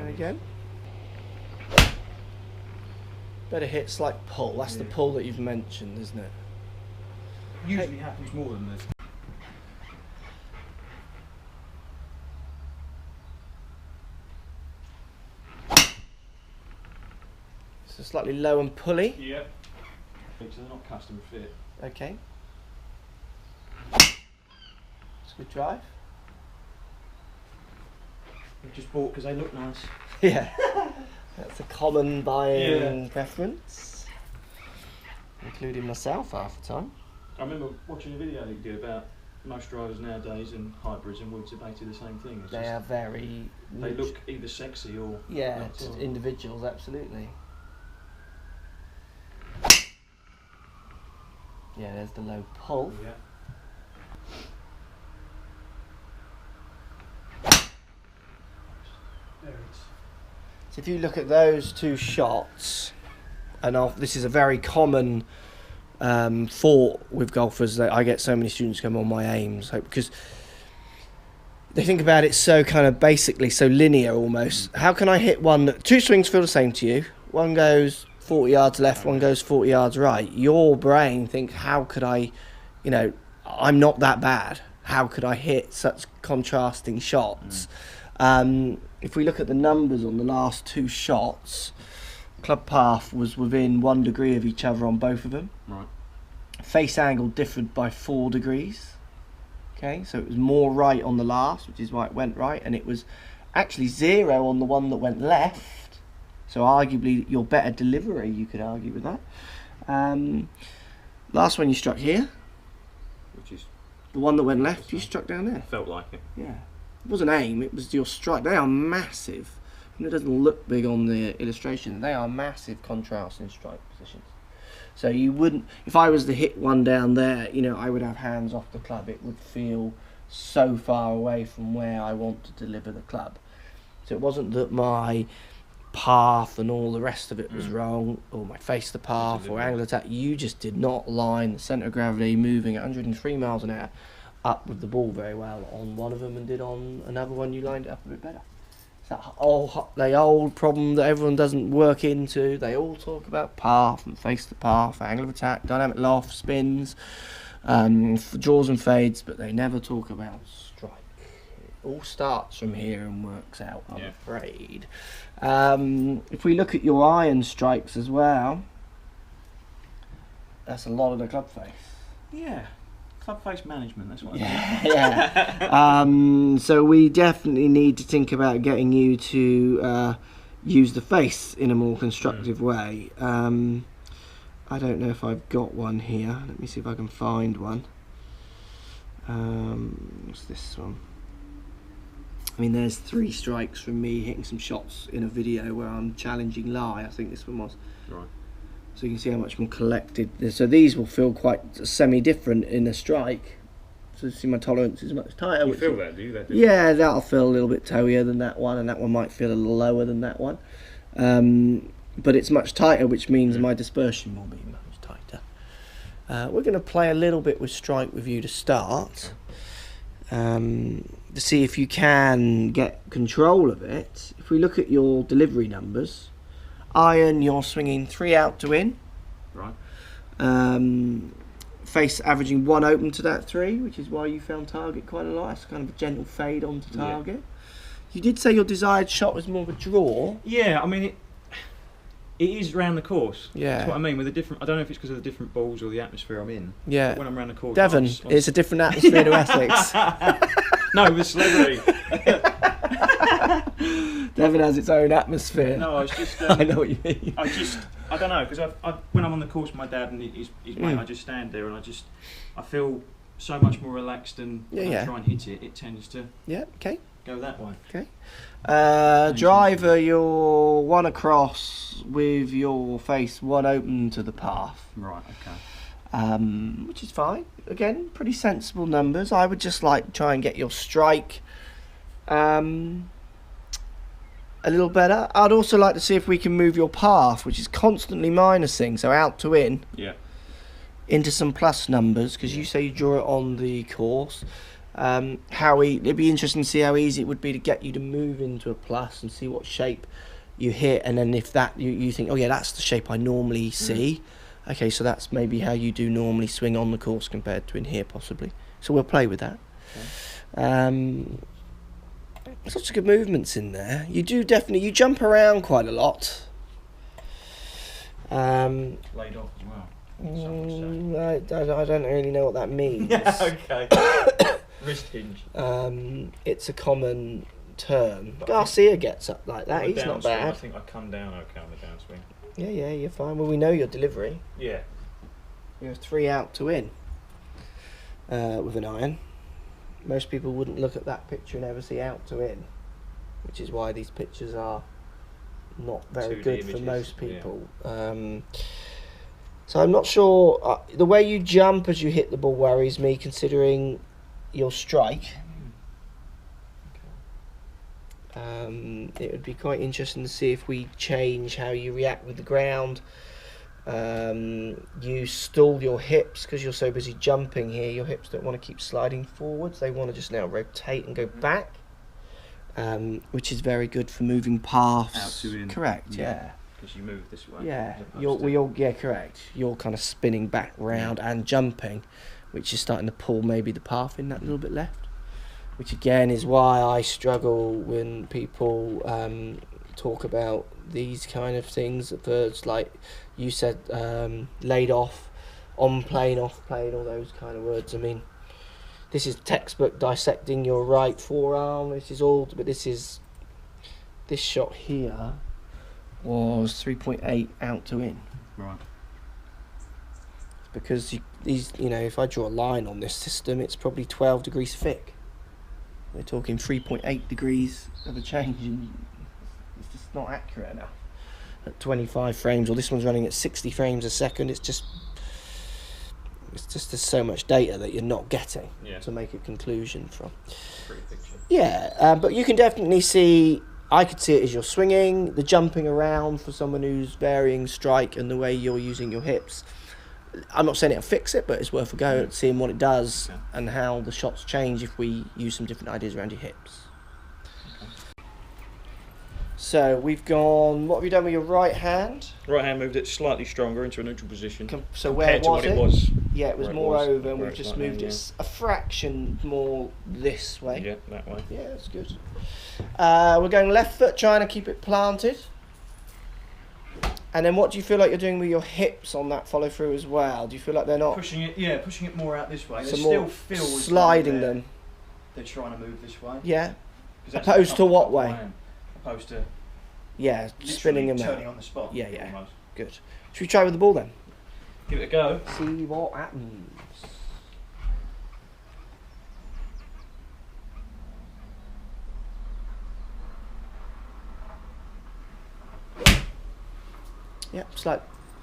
And again. Better hits like pull. That's the pull that you've mentioned, isn't it? Usually happens more than this. So slightly low and pulley. Yep. So they're not custom fit. Okay. It's a good drive. I've just bought because they look nice. Yeah. That's a common buying preference. Including myself half the time. I remember watching a video you did about most drivers nowadays and hybrids, and we've debated the same thing. They are very... They look either sexy or... Yeah, not just at all. individuals, absolutely. Yeah, there's the low pull. Yeah. There it is. So if you look at those two shots, and this is a very common thought with golfers, that I get so many students come on my aims, because they think about it so kind of basically, so linear almost. How can I hit one that two swings feel the same to you? One goes 40 yards left, one goes 40 yards right. Your brain thinks, how could I, I'm not that bad. How could I hit such contrasting shots? If we look at the numbers on the last two shots, club path was within 1 degree of each other on both of them. Right. Face angle differed by 4 degrees. Okay, so it was more right on the last, which is why it went right, and it was actually 0 on the one that went left. So arguably your better delivery, you could argue with that. Last one you struck here. Which is... The one that went left, you struck down there. Felt like it. Yeah. It wasn't aim, it was your strike. They are massive. And it doesn't look big on the illustration. They are massive contrast in strike positions. So you wouldn't, if I was to hit one down there, I would have hands off the club. It would feel so far away from where I want to deliver the club. So it wasn't that my path and all the rest of it was wrong, or my face the path or angle attack. You just did not line the centre of gravity moving at 103 miles an hour up with the ball very well on one of them, and did on another one you lined it up a bit better. It's that old problem that everyone doesn't work into. They all talk about path and face the path, angle of attack, dynamic loft, spins, draws and fades, but they never talk about strike. It all starts from here and works out, I'm afraid. If we look at your iron strikes as well, that's a lot of the club face. Yeah. Club face management, that's what I yeah. So we definitely need to think about getting you to use the face in a more constructive way. I don't know if I've got one here. Let me see if I can find one. What's this one? I mean, there's 3 strikes from me hitting some shots in a video where I'm challenging lie. I think this one was. Right. So you can see how much more collected. So these will feel quite semi-different in a strike. So you see my tolerance is much tighter. You feel that, do you? Yeah, that'll feel a little bit toeier than that one, and that one might feel a little lower than that one. But it's much tighter, which means my dispersion will be much tighter. We're going to play a little bit with strike with you to start. To see if you can get control of it. If we look at your delivery numbers, iron, you're swinging 3 out to in. Right. Face averaging 1 open to that 3, which is why you found target quite a lot. It's kind of a gentle fade onto target. Yeah. You did say your desired shot was more of a draw. Yeah, I mean it is round the course. Yeah. That's what I mean with the different. I don't know if it's because of the different balls or the atmosphere I'm in. Yeah. But when I'm round the course, Devon, it's a different atmosphere to Essex. No, with celebrity. Devon has its own atmosphere. No, I was just. I know what you mean. I don't know, because when I'm on the course with my dad and his mate, I just stand there and I feel so much more relaxed, and when I try and hit it, it tends to go that way. Okay. Driver, you're 1 across with your face 1 open to the path. Right. Okay. Which is fine. Again, pretty sensible numbers. I would just like to try and get your strike a little better. I'd also like to see if we can move your path, which is constantly minusing, so out to in, into some plus numbers, because you say you draw it on the course. It'd be interesting to see how easy it would be to get you to move into a plus and see what shape you hit, and then if that you think, oh yeah, that's the shape I normally see. Okay, so that's maybe how you do normally swing on the course compared to in here possibly. So we'll play with that. Okay. There's lots of good movements in there. You jump around quite a lot. Laid off as well. I don't really know what that means. Yeah, okay. Wrist hinge. It's a common term. But Garcia gets up like that. He's not bad. I think I come down okay on the downswing. Yeah, you're fine. Well, we know your delivery. Yeah. You're 3 out to in with an iron. Most people wouldn't look at that picture and ever see out to in, which is why these pictures are not very good for most people. Yeah. So I'm not sure. The way you jump as you hit the ball worries me, considering your strike. It would be quite interesting to see if we change how you react with the ground. You stall your hips because you're so busy jumping here. Your hips don't want to keep sliding forwards. They want to just now rotate and go back, which is very good for moving paths. Out to in. Correct. Yeah. Because you move this way. Yeah. Correct. You're kind of spinning back round and jumping, which is starting to pull maybe the path in that little bit left. Which again is why I struggle when people talk about these kind of things. Birds, like you said, laid off, on plane, off plane, all those kind of words. I mean, this is textbook dissecting your right forearm. This shot here was 3.8 out to in. Right. Because if I draw a line on this system, it's probably 12 degrees thick. We're talking 3.8 degrees of a change, and it's just not accurate enough. At 25 frames, or this one's running at 60 frames a second, it's just there's so much data that you're not getting to make a conclusion from. Pretty picture. Yeah, but you can definitely see, I could see it as you're swinging, the jumping around for someone who's varying strike and the way you're using your hips. I'm not saying it'll fix it, but it's worth a go at seeing what it does and how the shots change if we use some different ideas around your hips. Okay. So we've gone, what have you done with your right hand? Right hand moved it slightly stronger into a neutral position. So where was it? Yeah, it was more over, and we've just moved it a fraction more this way. Yeah, that way. Yeah, that's good. We're going left foot, trying to keep it planted. And then what do you feel like you're doing with your hips on that follow through as well? Do you feel like they're not pushing it more out this way? So they more still feel sliding them. They're trying to move this way. Yeah. Opposed to what way? Opposed to spinning them turning out. On the spot. Yeah. Almost. Good. Should we try with the ball then? Give it a go. See what happens. Yep,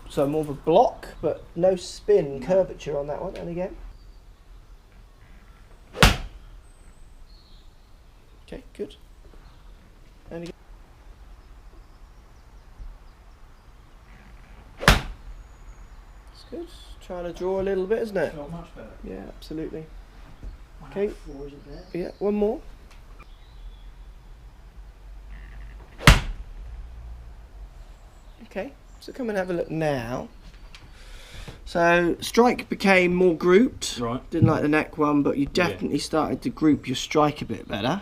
so more of a block, but no spin curvature on that one. And again. Okay, good. And again. It's good. Trying to draw a little bit, isn't it? Felt much better. Yeah, absolutely. 1 Okay. out of 4, is it there? Yeah, one more. Okay. So come and have a look now. So strike became more grouped. Right. Didn't like the neck one, but you definitely started to group your strike a bit better.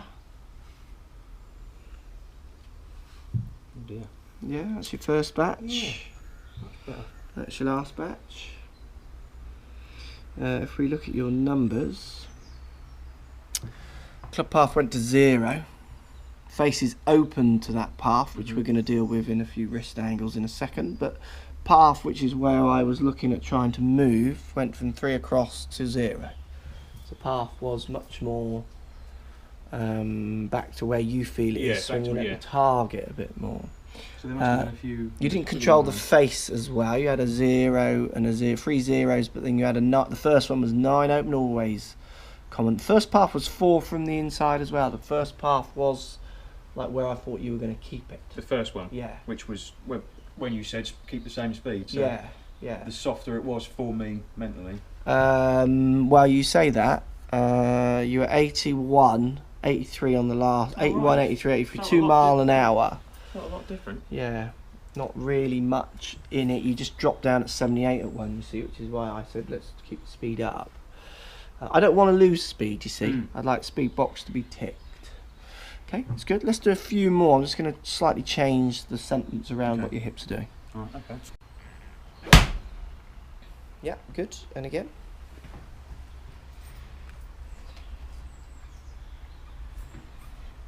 Oh dear. Yeah, that's your first batch. Yeah. Much better. That's your last batch. If we look at your numbers, club path went to 0. Face is open to that path, which we're going to deal with in a few wrist angles in a second, but path, which is where I was looking at trying to move, went from 3 across to 0. So path was much more back to where you feel it is, swinging at the target a bit more. So there must have been a few. You didn't control the face as well. You had a 0 and a 0, 3 zeros, but then you had a 9. The first one was 9 open, always common. The first path was 4 from the inside as well. The first path was like where I thought you were going to keep it. The first one? Yeah. Which was when you said keep the same speed. So yeah. the softer it was for me mentally. Well, you say that. You were 81, 83 on the last. 81, right. 83, 83. Not 2 mile an different. hour. Not a lot different. Yeah. Not really much in it. You just dropped down at 78 at one, you see, which is why I said let's keep the speed up. I don't want to lose speed, you see. I'd like speed box to be ticked. Okay, that's good. Let's do a few more. I'm just going to slightly change the sentence around what your hips are doing. All right, okay. Yeah, good. And again.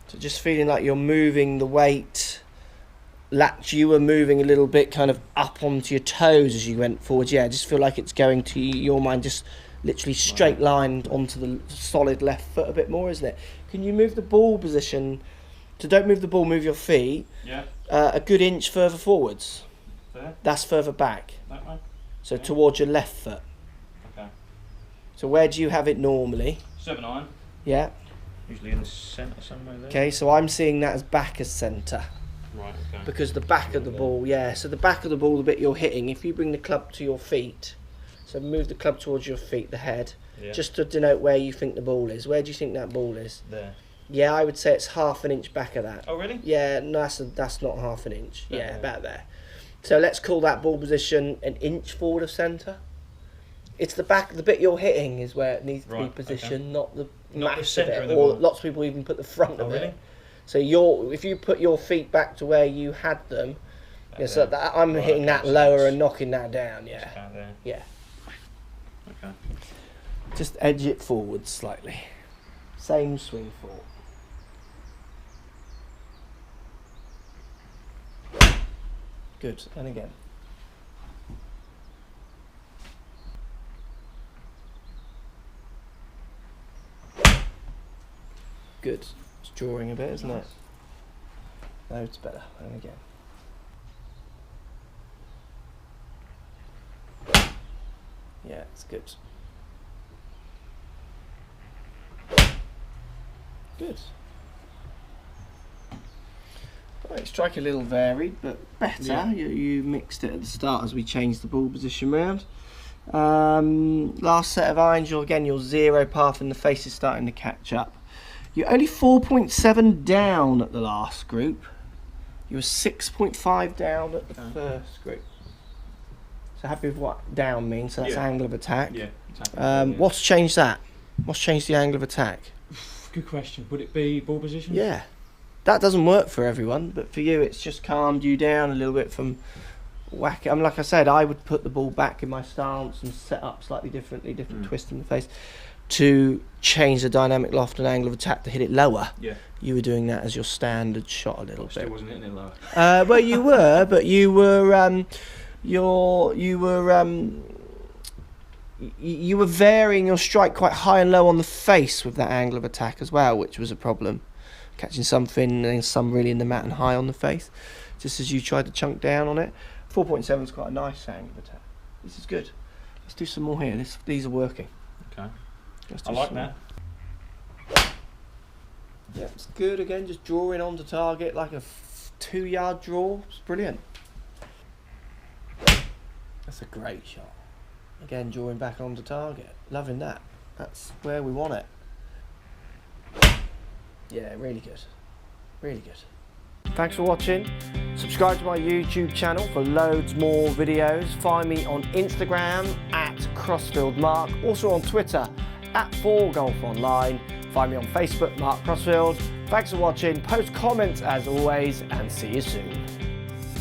So just feeling like you're moving the weight. You were moving a little bit kind of up onto your toes as you went forward. Yeah, just feel like it's going to your mind, just literally straight lined onto the solid left foot a bit more, isn't it? Can you move the ball position? So don't move the ball, move your feet. Yeah. A good inch further forwards. There. That's further back. That way. So Okay. towards your left foot. Okay. So where do you have it normally? 7-9. Yeah. Usually in the centre somewhere there. Okay, so I'm seeing that as back as centre. Right, okay. Because the back of the ball, yeah, so the back of the ball, the bit you're hitting, if you bring the club to your feet, so move the club towards your feet, the head, just to denote where you think the ball is. Where do you think that ball is? There. Yeah, I would say it's half an inch back of that. Oh, really? Yeah, no, that's not half an inch. There, Yeah, yeah. about there. So let's call that ball position an inch forward of centre. It's the back, the bit you're hitting is where it needs to be Right, positioned, not the Not the mass centre of of it. the Or ball. lots of people even put the front Oh, of really? it. So if you put your feet back to where you had them, yeah, so that I'm Right, hitting that makes lower sense. and knocking that down. Just Yeah, about there. yeah. Okay. Just edge it forward slightly. Same swing forward. Good, and again. Good. It's drawing a bit, isn't it? No, it's better. And again. Yeah, it's good. Good. Right, strike a little varied, but better. Yeah. You mixed it at the start as we changed the ball position round. Last set of irons, your 0 path in the face is starting to catch up. You're only 4.7 down at the last group. You were 6.5 down at the first group. So happy with what down means, so that's angle of attack. Yeah, exactly. What's changed that? What's changed the angle of attack? Good question. Would it be ball position? Yeah. That doesn't work for everyone, but for you it's just calmed you down a little bit from whack. I mean, like I said, I would put the ball back in my stance and set up slightly differently, different twist in the face to change the dynamic loft and angle of attack to hit it lower. Yeah. You were doing that as your standard shot a little Still bit. wasn't hitting it lower. Well, you were, but you were varying your strike quite high and low on the face with that angle of attack as well, which was a problem. Catching some thin and some really in the mat and high on the face, just as you tried to chunk down on it. 4.7 is quite a nice angle of attack. This is good. Let's do some more here. These are working. Okay. Let's do I like some that. more. Yeah, it's good. Again, just drawing onto target like a 2-yard draw. It's brilliant. That's a great shot. Again, drawing back onto target. Loving that. That's where we want it. Yeah, really good. Really good. Thanks for watching. Subscribe to my YouTube channel for loads more videos. Find me on Instagram at Crossfield Mark. Also on Twitter at 4golfonline. Find me on Facebook, Mark Crossfield. Thanks for watching. Post comments as always, and see you soon.